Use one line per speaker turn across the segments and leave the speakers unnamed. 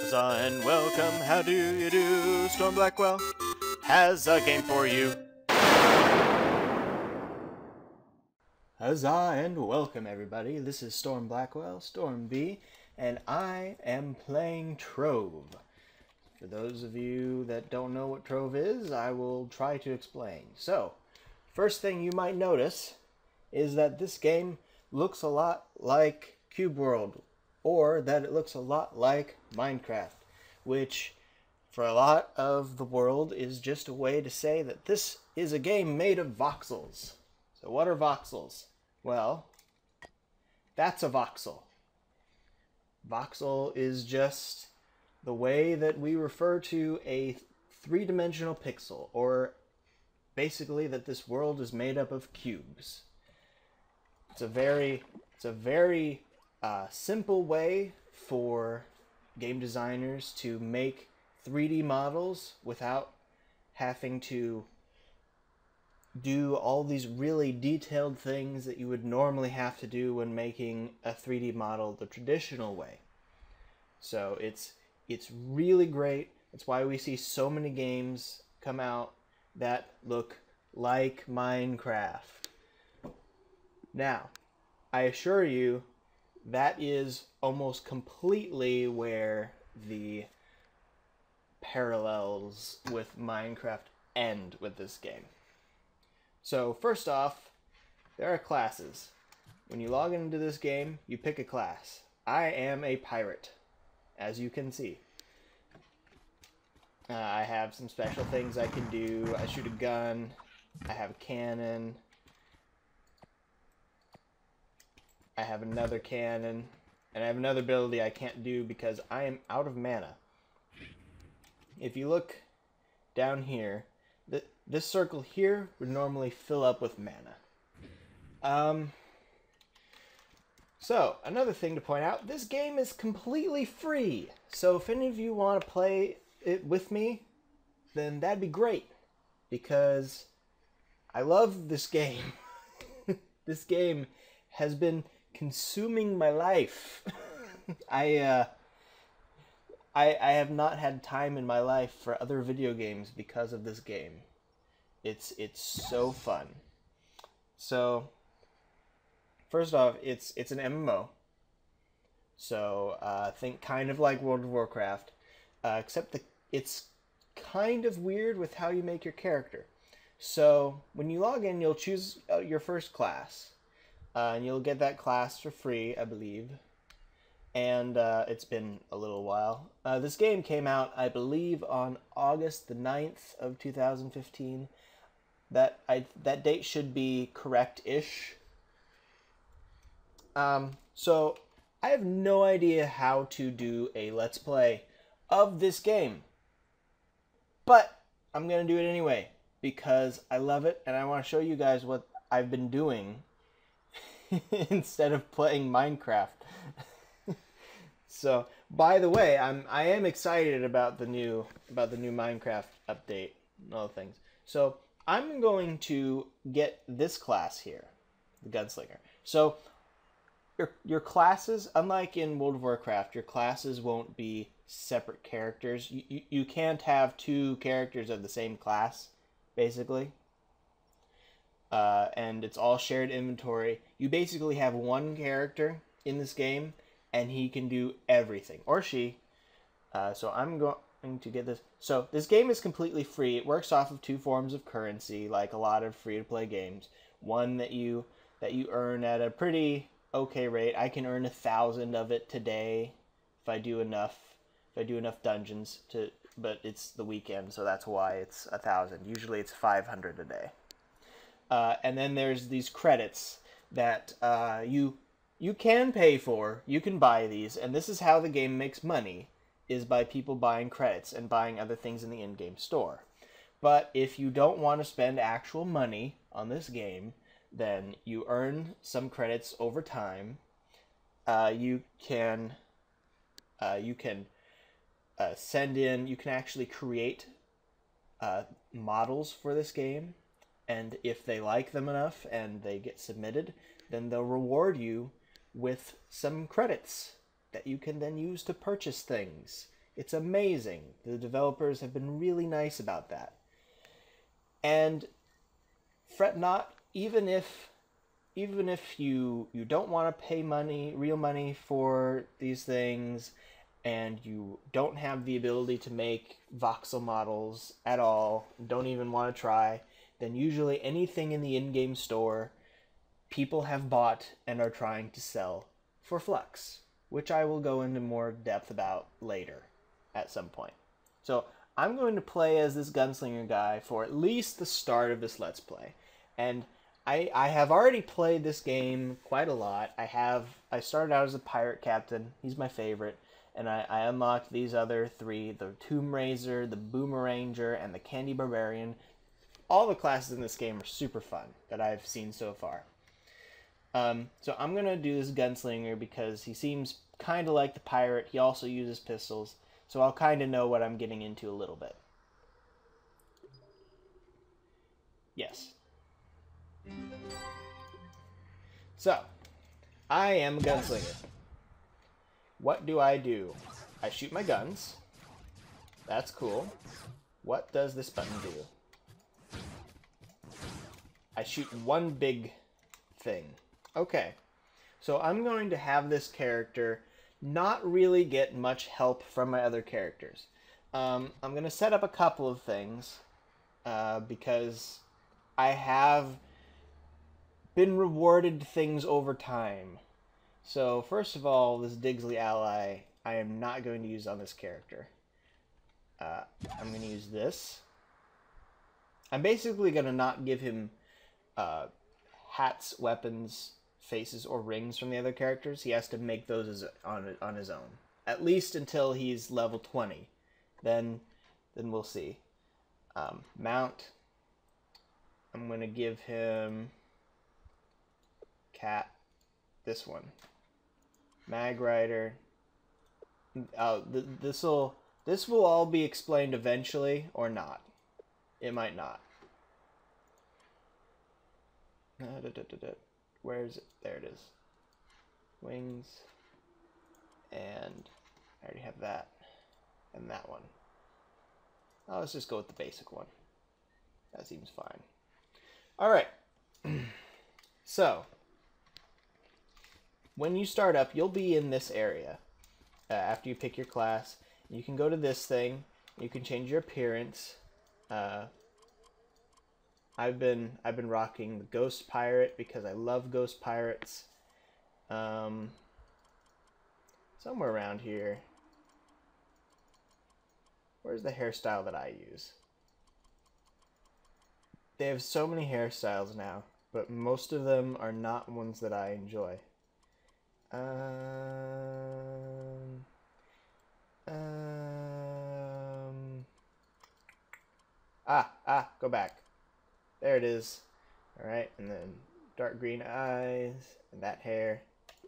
Huzzah and welcome, how do you do? Storm Blackwell has a game for you. Huzzah and welcome everybody, this is Storm Blackwell, Storm B, and I am playing Trove. For those of you that don't know what Trove is, I will try to explain. So, first thing you might notice is that this game looks a lot like Cube World, or that it looks a lot like Minecraft, which for a lot of the world is just a way to say that this is a game made of voxels. So what are voxels? Well, that's a voxel. Voxel is just the way that we refer to a three-dimensional pixel, or basically that this world is made up of cubes. It's a very simple way for game designers to make 3D models without having to do all these really detailed things that you would normally have to do when making a 3D model the traditional way. So it's really great. That's why we see so many games come out that look like Minecraft. Now, I assure you, that is almost completely where the parallels with Minecraft end with this game. So first off, there are classes. When you log into this game, you pick a class. I am a pirate, as you can see. I have some special things I can do. I shoot a gun. I have a cannon. I have another cannon, and I have another ability I can't do because I am out of mana. If you look down here, this circle here would normally fill up with mana. So, another thing to point out, this game is completely free. So if any of you want to play it with me, then that'd be great, because I love this game. This game has been consuming my life. I have not had time in my life for other video games because of this game. It's so fun. So first off, it's an MMO. So think kind of like World of Warcraft, except it's kind of weird with how you make your character. So when you log in, you'll choose your first class. And you'll get that class for free, I believe. And it's been a little while. This game came out, I believe, on August the 9th of 2015. That date should be correct-ish. So I have no idea how to do a Let's Play of this game. But I'm going to do it anyway, because I love it, and I want to show you guys what I've been doing instead of playing Minecraft. So, by the way, I am excited about the new Minecraft update and all the things. So, I'm going to get this class here, the Gunslinger. So, your classes, unlike in World of Warcraft, your classes won't be separate characters. You can't have two characters of the same class, basically. And it's all shared inventory. You basically have one character in this game, and he can do everything, or she. So I'm going to get this. So this game is completely free. It works off of two forms of currency, like a lot of free-to-play games. One that you earn at a pretty okay rate. I can earn 1,000 of it today if I do enough. If I do enough dungeons to, but it's the weekend, so that's why it's 1,000. Usually it's 500 a day. And then there's these credits that you can pay for. You can buy these, and this is how the game makes money, is by people buying credits and buying other things in the in-game store. But if you don't want to spend actual money on this game, then you earn some credits over time. You can send in. You can actually create models for this game. And if they like them enough and they get submitted, then they'll reward you with some credits that you can then use to purchase things It's amazing. The developers have been really nice about that. And fret not, even if you don't want to pay real money for these things, and you don't have the ability to make voxel models at all, don't even want to try, then usually anything in the in-game store people have bought and are trying to sell for Flux, which I will go into more depth about later at some point. So I'm going to play as this gunslinger guy for at least the start of this Let's Play. And I have already played this game quite a lot. I started out as a pirate captain. He's my favorite. And I unlocked these other three, the Tomb Raiser, the Boomeranger, and the Candy Barbarian. All the classes in this game are super fun that I've seen so far. So I'm going to do this gunslinger because he seems kind of like the pirate. He also uses pistols. So I'll kind of know what I'm getting into a little bit. Yes. So, I am a gunslinger. What do? I shoot my guns. That's cool. What does this button do? I shoot one big thing. Okay. So I'm going to have this character not really get much help from my other characters. I'm going to set up a couple of things because I have been rewarded things over time. So first of all, this Digsley ally I am not going to use on this character. I'm going to use this. I'm basically going to not give him hats, weapons, faces, or rings from the other characters. He has to make those on his own. At least until he's level 20. Then we'll see. Mount. I'm going to give him cat. This one. Mag Rider. This will all be explained eventually, or not. It might not. Where is it? There it is. Wings. And I already have that. And that one. Oh, let's just go with the basic one. That seems fine. Alright. So, when you start up, you'll be in this area. After you pick your class, you can go to this thing. You can change your appearance. I've been rocking the Ghost Pirate because I love Ghost Pirates. Somewhere around here. Where's the hairstyle that I use? They have so many hairstyles now, but most of them are not ones that I enjoy. Go back. There it is. Alright, and then dark green eyes, and that hair.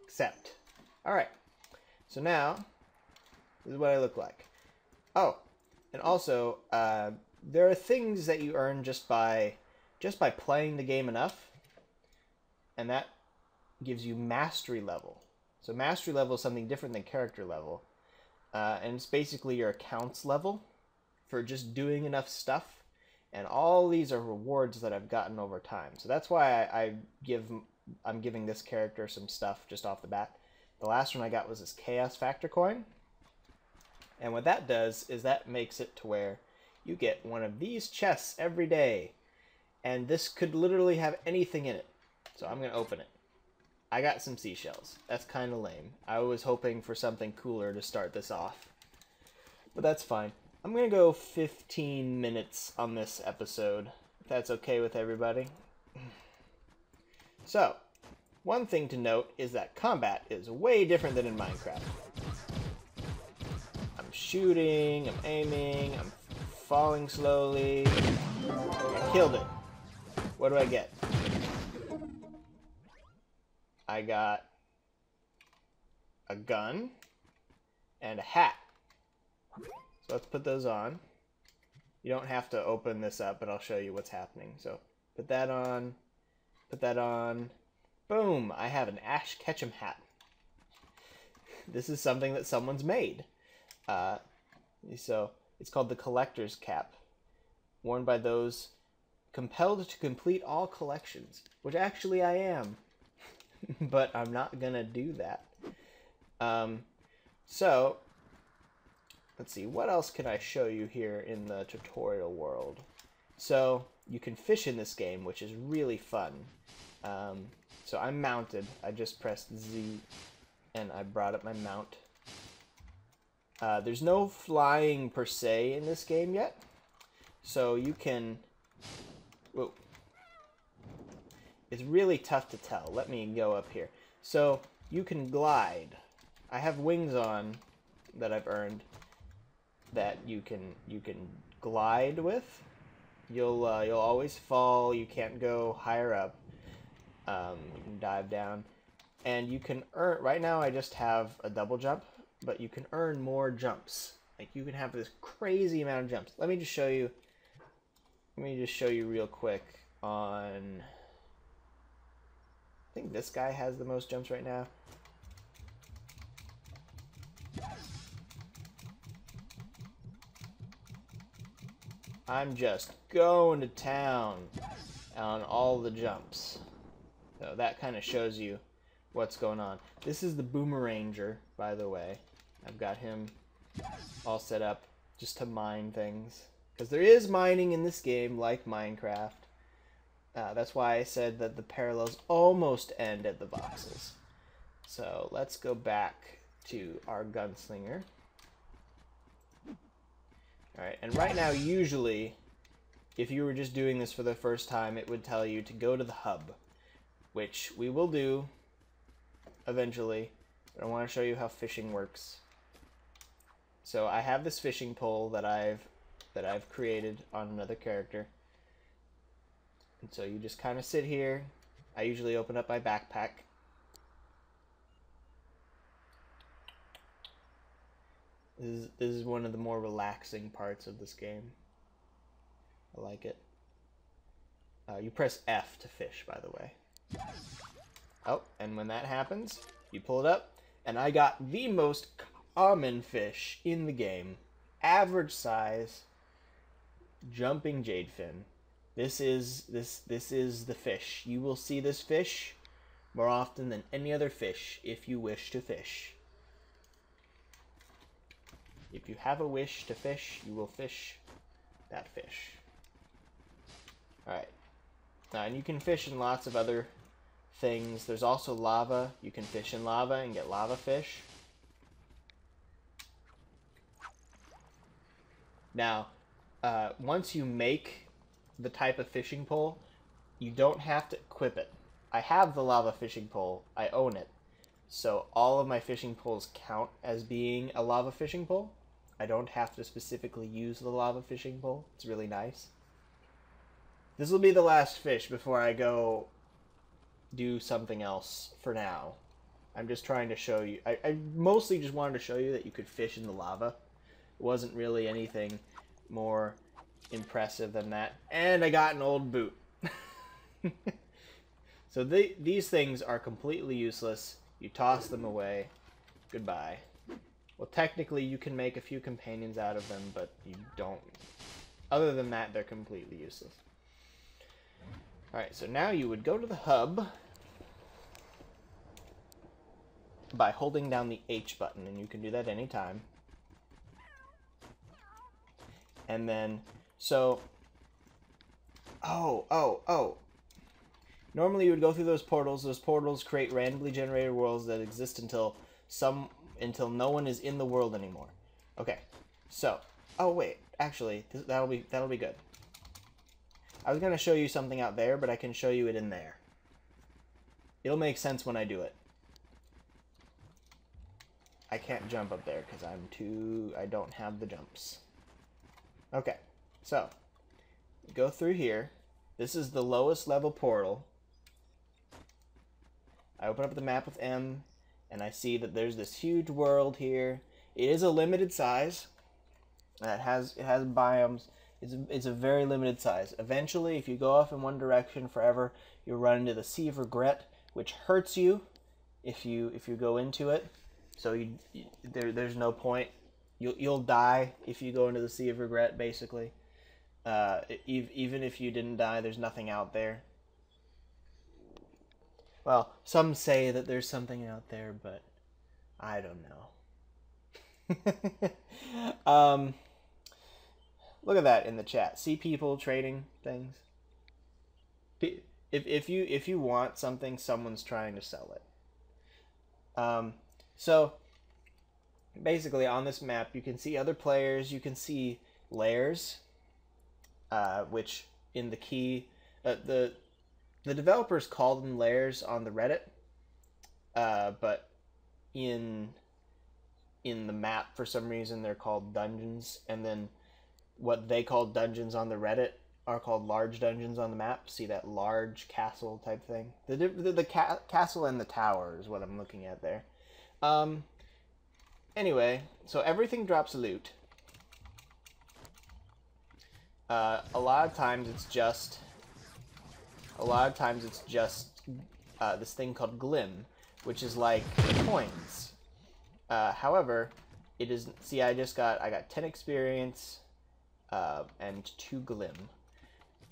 Accept. Alright. So now, this is what I look like. Oh, and also, there are things that you earn just by playing the game enough, and that gives you mastery level. So mastery level is something different than character level, and it's basically your accounts level for just doing enough stuff. And all these are rewards that I've gotten over time. So that's why I'm giving this character some stuff just off the bat. The last one I got was this Chaos Factor coin. And what that does is that makes it to where you get one of these chests every day. And this could literally have anything in it. So I'm going to open it. I got some seashells. That's kind of lame. I was hoping for something cooler to start this off. But that's fine. I'm going to go 15 minutes on this episode, if that's okay with everybody. So, one thing to note is that combat is way different than in Minecraft. I'm shooting, I'm aiming, I'm falling slowly. I killed it. What do I get? I got a gun and a hat. So let's put those on. You don't have to open this up, but I'll show you what's happening. So put that on. Put that on. Boom! I have an Ash Ketchum hat. This is something that someone's made. So it's called the collector's cap, worn by those compelled to complete all collections, which actually I am, but I'm not gonna do that. So let's see, what else can I show you here in the tutorial world? So you can fish in this game, which is really fun. So I'm mounted. I just pressed Z and I brought up my mount. There's no flying per se in this game yet, so you can... Whoa. It's really tough to tell. Let me go up here. So you can glide. I have wings on that I've earned that you can glide with. You'll always fall. You can't go higher up. You can dive down, and you can earn. Right now, I just have a double jump, but you can earn more jumps. Like you can have this crazy amount of jumps. Let me just show you. Let me just show you real quick on. I think this guy has the most jumps right now. I'm just going to town on all the jumps. So that kind of shows you what's going on. This is the Boomeranger, by the way. I've got him all set up just to mine things. Because there is mining in this game, like Minecraft. That's why I said that the parallels almost end at the voxels. So let's go back to our gunslinger. Alright, and right now, usually, if you were just doing this for the first time, it would tell you to go to the hub, which we will do eventually. But I want to show you how fishing works. So I have this fishing pole that I've created on another character. And so you just kind of sit here. I usually open up my backpack. This is one of the more relaxing parts of this game. I like it. You press F to fish, by the way. Oh, and when that happens, you pull it up, and I got the most common fish in the game. Average size, jumping jadefin. This is the fish. You will see this fish more often than any other fish if you wish to fish. If you have a wish to fish, you will fish that fish. Alright. And you can fish in lots of other things. There's also lava. You can fish in lava and get lava fish. Now, once you make the type of fishing pole, you don't have to equip it. I have the lava fishing pole. I own it. So all of my fishing poles count as being a lava fishing pole. I don't have to specifically use the lava fishing pole. It's really nice. This will be the last fish before I go do something else for now. I'm just trying to show you. I mostly just wanted to show you that you could fish in the lava. It wasn't really anything more impressive than that. And I got an old boot. So these things are completely useless. You toss them away. Goodbye. Well, technically, you can make a few companions out of them, but you don't. Other than that, they're completely useless. Alright, so now you would go to the hub by holding down the H button, and you can do that anytime. And then, so... Oh. Normally, you would go through those portals. Those portals create randomly generated worlds that exist until no one is in the world anymore. Okay, so, oh wait, actually, that'll be good. I was gonna show you something out there, but I can show you it in there. It'll make sense when I do it. I can't jump up there because I don't have the jumps. Okay, so, go through here. This is the lowest level portal. I open up the map with M, and I see that there's this huge world here. It is a limited size. It has biomes. It's a very limited size. Eventually, if you go off in one direction forever, you'll run into the Sea of Regret, which hurts you if you go into it. So there's no point. You'll die if you go into the Sea of Regret, basically. Even if you didn't die, there's nothing out there. Well, some say that there's something out there, but I don't know. Look at that in the chat. See people trading things. If you want something, someone's trying to sell it. So basically, on this map, you can see other players. You can see lairs, which in the key, the developers call them lairs on the Reddit, but in the map, for some reason, they're called dungeons, and then what they call dungeons on the Reddit are called large dungeons on the map. See that large castle type thing? The castle and the tower is what I'm looking at there. Anyway, so everything drops loot. A lot of times it's just this thing called glim, which is like coins. However, it isn't. See, I got 10 experience and 2 glim,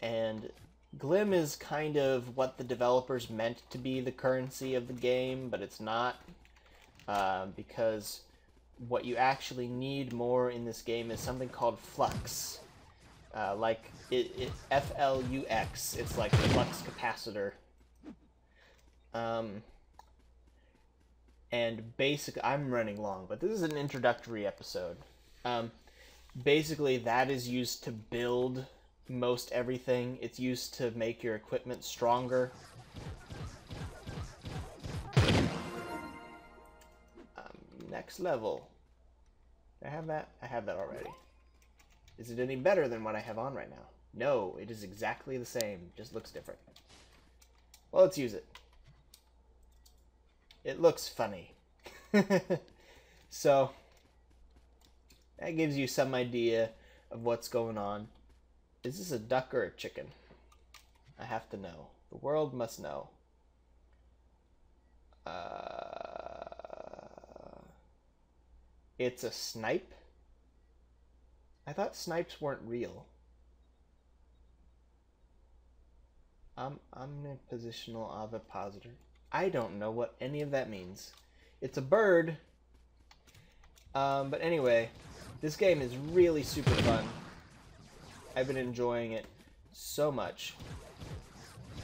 and glim is kind of what the developers meant to be the currency of the game, but it's not, because what you actually need more in this game is something called flux. Like Flux. It's like the flux capacitor. And basically, I'm running long, but this is an introductory episode. Basically, that is used to build most everything. It's used to make your equipment stronger. Next level. I have that? I have that already. Is it any better than what I have on right now? No, it is exactly the same. Just looks different. Well, let's use it. It looks funny. So, that gives you some idea of what's going on. Is this a duck or a chicken? I have to know. The world must know. It's a snipe? I thought snipes weren't real. I'm a positional ovipositor. I don't know what any of that means. It's a bird. But anyway, this game is really super fun. I've been enjoying it so much.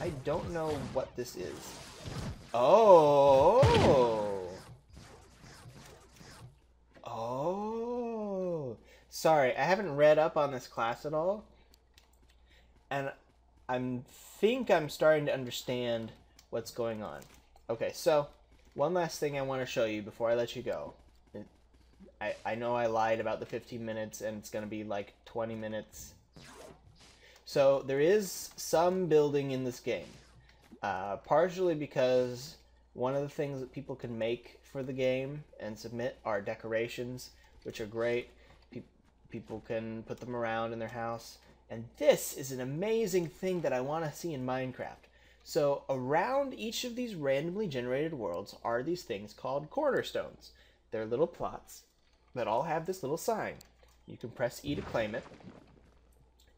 I don't know what this is. Oh! Oh! Sorry, I haven't read up on this class at all. And I think I'm starting to understand what's going on. Okay, so one last thing I want to show you before I let you go. I know I lied about the 15 minutes and it's going to be like 20 minutes. So there is some building in this game. Partially because one of the things that people can make for the game and submit are decorations, which are great. People can put them around in their house. And this is an amazing thing that I want to see in Minecraft. So around each of these randomly generated worlds are these things called cornerstones. They're little plots that all have this little sign. You can press E to claim it.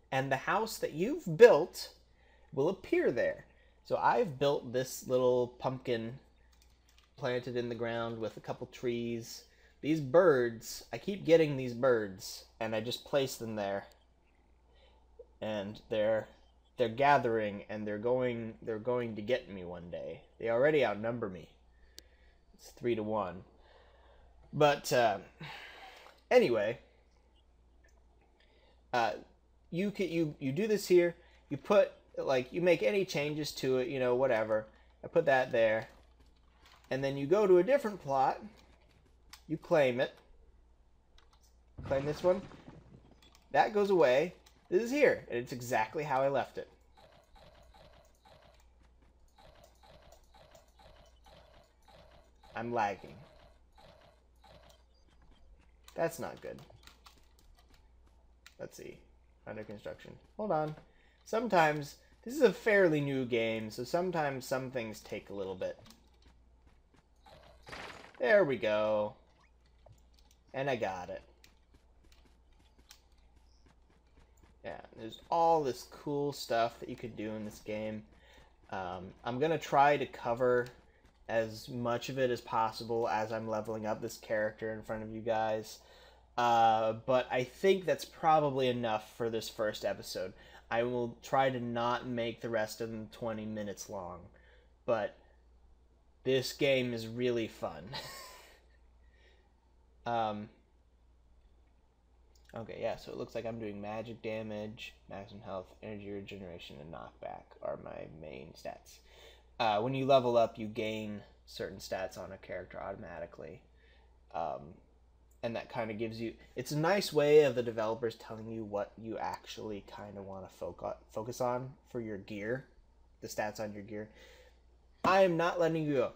And the house that you've built will appear there. So I've built this little pumpkin planted in the ground with a couple trees. These birds, I keep getting these birds, and I just place them there. And they're gathering, and they're going to get me one day. They already outnumber me. It's 3-1. But anyway, you do this here. You put you make any changes to it, whatever. I put that there, and then you go to a different plot. You claim it. Claim this one. That goes away. This is here, and it's exactly how I left it. I'm lagging. That's not good. Let's see. Under construction. Hold on. Sometimes, this is a fairly new game, so sometimes some things take a little bit. There we go. And I got it. There's all this cool stuff that you could do in this game. I'm going to try to cover as much of it as possible as I'm leveling up this character in front of you guys. But I think that's probably enough for this first episode. I will try to not make the rest of them 20 minutes long. But this game is really fun. Okay, yeah, so it looks like I'm doing magic damage, maximum health, energy regeneration, and knockback are my main stats. When you level up, you gain certain stats on a character automatically. And that kind of gives you... It's a nice way of the developers telling you what you actually kind of want to focus on for your gear. The stats on your gear. I am not letting you go.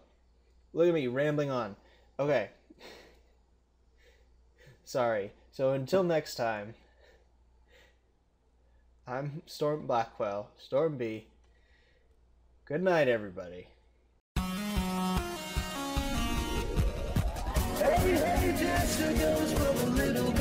Look at me, rambling on. Okay. Sorry. So until next time, I'm Storm Blackwell, Storm B. Good night, everybody. Hey, hey, Jester goes from a little